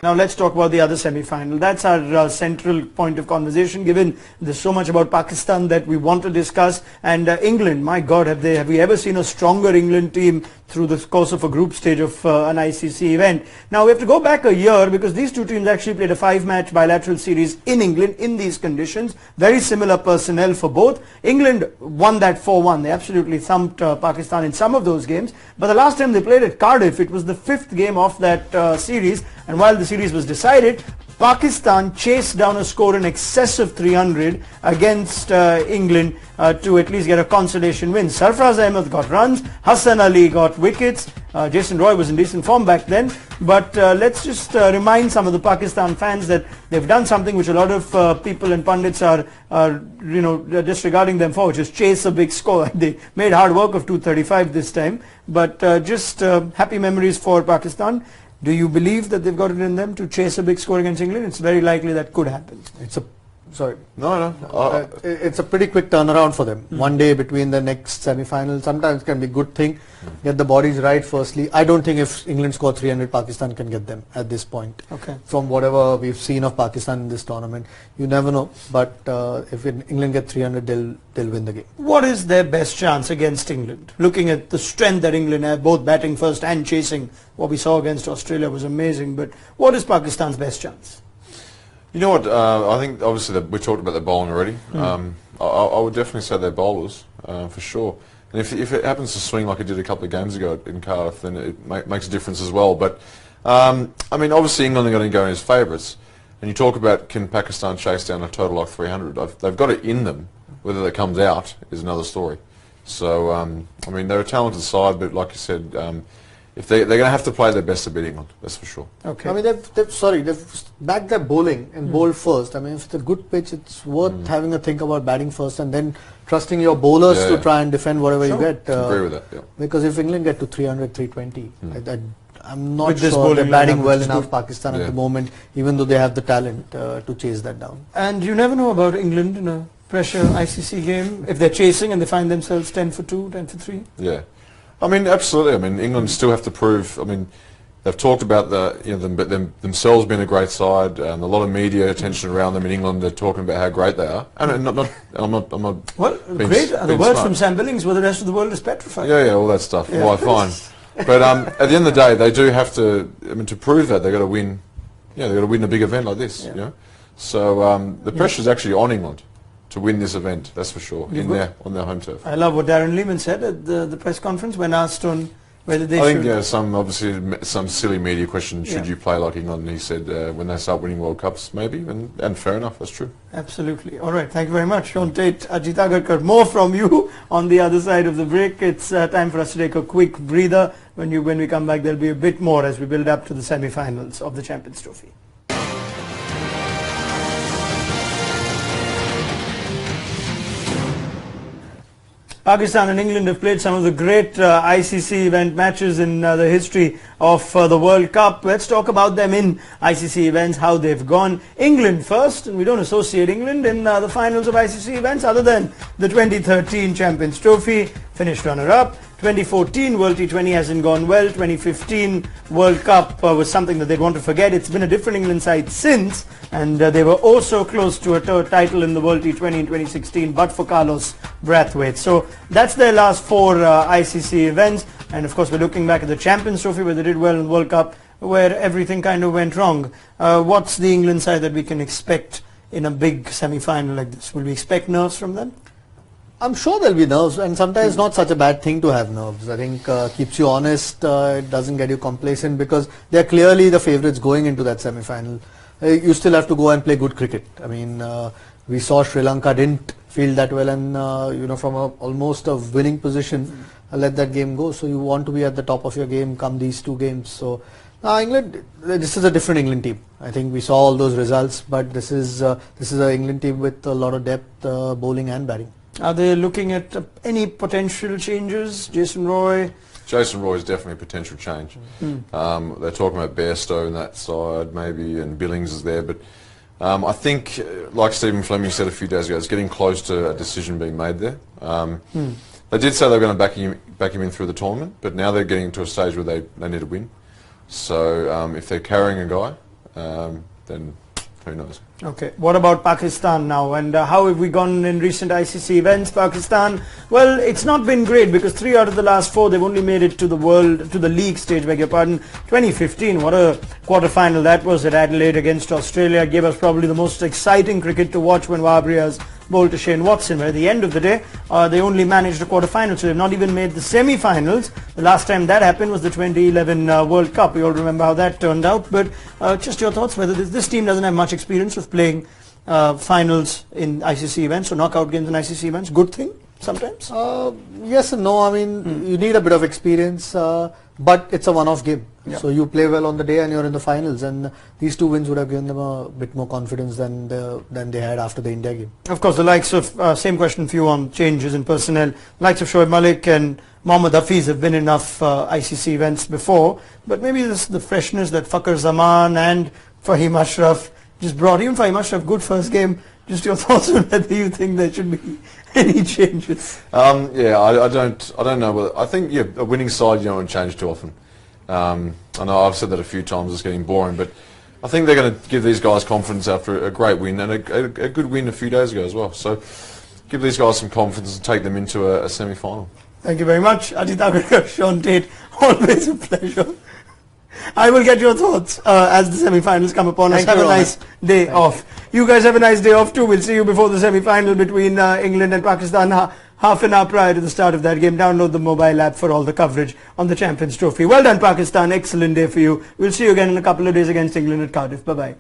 Now let's talk about the other semi-final. That's our central point of conversation, given there's so much about Pakistan that we want to discuss. And England, my God, have we ever seen a stronger England team through the course of a group stage of an ICC event? Now we have to go back a year, because these two teams actually played a 5-match bilateral series in England in these conditions. Very similar personnel for both. England won that 4-1. They absolutely thumped Pakistan in some of those games. But the last time they played at Cardiff, it was the 5th game of that series. And while the series was decided, Pakistan chased down a score in excess of 300 against England to at least get a consolation win. Sarfraz Ahmed got runs, Hassan Ali got wickets, Jason Roy was in decent form back then. But let's just remind some of the Pakistan fans that they've done something which a lot of people and pundits are disregarding them for, which is chase a big score. They made hard work of 235 this time, but just happy memories for Pakistan. Do you believe that they've got it in them to chase a big score against England? It's very likely that could happen. It's a it's a pretty quick turnaround for them. One day between the next semi-final sometimes can be a good thing. Get the bodies right firstly. I don't think if England score 300, Pakistan can get them at this point. Okay. From whatever we've seen of Pakistan in this tournament, you never know. But if England get 300, they'll win the game. What is their best chance against England? Looking at the strength that England have, both batting first and chasing, what we saw against Australia was amazing. But what is Pakistan's best chance? You know what, I think obviously we talked about their bowling already. I would definitely say their bowlers, for sure. And if it happens to swing like it did a couple of games ago in Cardiff, then it makes a difference as well. But, I mean, obviously England are going to go in as favourites. And you talk about, can Pakistan chase down a total like 300? They've got it in them. Whether that comes out is another story. So, I mean, they're a talented side, but like you said, if they're going to have to play their best to beat England, that's for sure. Okay. I mean, they've backed their bowling and bowled first. I mean, if it's a good pitch, it's worth having a think about batting first and then trusting your bowlers to try and defend whatever you get. I agree with that, yeah. Because if England get to 300, 320, I'm not sure they're batting well enough, Pakistan, at the moment, even though they have the talent to chase that down. And you never know about England in a pressure ICC game, if they're chasing and they find themselves 10 for 2, 10 for 3. Yeah. I mean, absolutely. I mean, England still have to prove. I mean, they've talked about themselves being a great side, and a lot of media attention around them in England. They're talking about how great they are. And I'm not. Well, great. The words from Sam Billings, where the rest of the world is petrified. Yeah, all that stuff. Yeah. Well, fine. But at the end of the day, they do have to. I mean, to prove that, they've got to win. Yeah, they've got to win a big event like this. You know, so the pressure is actually on England to win this event, that's for sure, on their home turf. I love what Darren Lehmann said at the press conference when asked on whether they should... I think some silly media question, should you play like England? And he said when they start winning World Cups, maybe, and fair enough, that's true. Absolutely. All right, thank you very much. Sean Tate, Ajit Agarkar, more from you on the other side of the break. It's time for us to take a quick breather. When we come back, there'll be a bit more as we build up to the semi-finals of the Champions Trophy. Pakistan and England have played some of the great ICC event matches in the history of the World Cup. Let's talk about them in ICC events, how they've gone. England first, and we don't associate England in the finals of ICC events other than the 2013 Champions Trophy, finished runner-up. 2014 World T20 hasn't gone well. 2015 World Cup was something that they'd want to forget. It's been a different England side since, and they were also close to a title in the World T20 in 2016, but for Carlos Brathwaite. So that's their last 4 ICC events, and of course we're looking back at the Champions Trophy where they did well in the World Cup, where everything kind of went wrong. What's the England side that we can expect in a big semi-final like this? Will we expect nerves from them? I'm sure there'll be nerves, and sometimes not such a bad thing to have nerves. I think keeps you honest, it doesn't get you complacent, because they're clearly the favourites going into that semi-final. You still have to go and play good cricket. I mean, we saw Sri Lanka didn't feel that well, and from almost a winning position, let that game go. So you want to be at the top of your game come these 2 games. So England, this is a different England team. I think we saw all those results, but this is an England team with a lot of depth, bowling and batting. Are they looking at any potential changes? Jason Roy? Jason Roy is definitely a potential change. They're talking about Bairstow in that side maybe, and Billings is there, but I think, like Stephen Fleming said a few days ago, it's getting close to a decision being made there. They did say they were going to back him in through the tournament, but now they're getting to a stage where they need a win. So if they're carrying a guy, then who knows? Okay, what about Pakistan now, and how have we gone in recent ICC events? Pakistan, well, it's not been great because 3 out of the last 4 they've only made it to the league stage, beg your pardon. 2015, what a quarter-final that was at Adelaide against Australia. Gave us probably the most exciting cricket to watch when Wahab Riaz bowled to Shane Watson. But at the end of the day, they only managed a quarter-final, so they've not even made the semi-finals. The last time that happened was the 2011 World Cup. We all remember how that turned out. But just your thoughts, whether this team doesn't have much experience with playing finals in ICC events or knockout games in ICC events. Good thing sometimes? Yes and no. I mean, you need a bit of experience, but it's a one-off game. Yeah. So you play well on the day and you're in the finals, and these 2 wins would have given them a bit more confidence than they had after the India game. Of course, the likes of, same question for you on changes in personnel, likes of Shoaib Malik and Mohammad Hafiz have been enough ICC events before, but maybe this the freshness that Fakhar Zaman and Fahim Ashraf just brought. Even Fahim Ashraf, good first game. Just your thoughts on whether you think there should be any changes? Yeah, I don't know whether, I think a winning side you don't want to change too often. I know I've said that a few times, it's getting boring, but I think they're going to give these guys confidence after a great win and a good win a few days ago as well. So give these guys some confidence and take them into a semi-final. Thank you very much. Ajit Agarkar, Sean Tate, always a pleasure. I will get your thoughts as the semi-finals come upon us. Have a nice day off. You guys have a nice day off too. We'll see you before the semi-final between England and Pakistan. Half an hour prior to the start of that game. Download the mobile app for all the coverage on the Champions Trophy. Well done, Pakistan. Excellent day for you. We'll see you again in a couple of days against England at Cardiff. Bye-bye.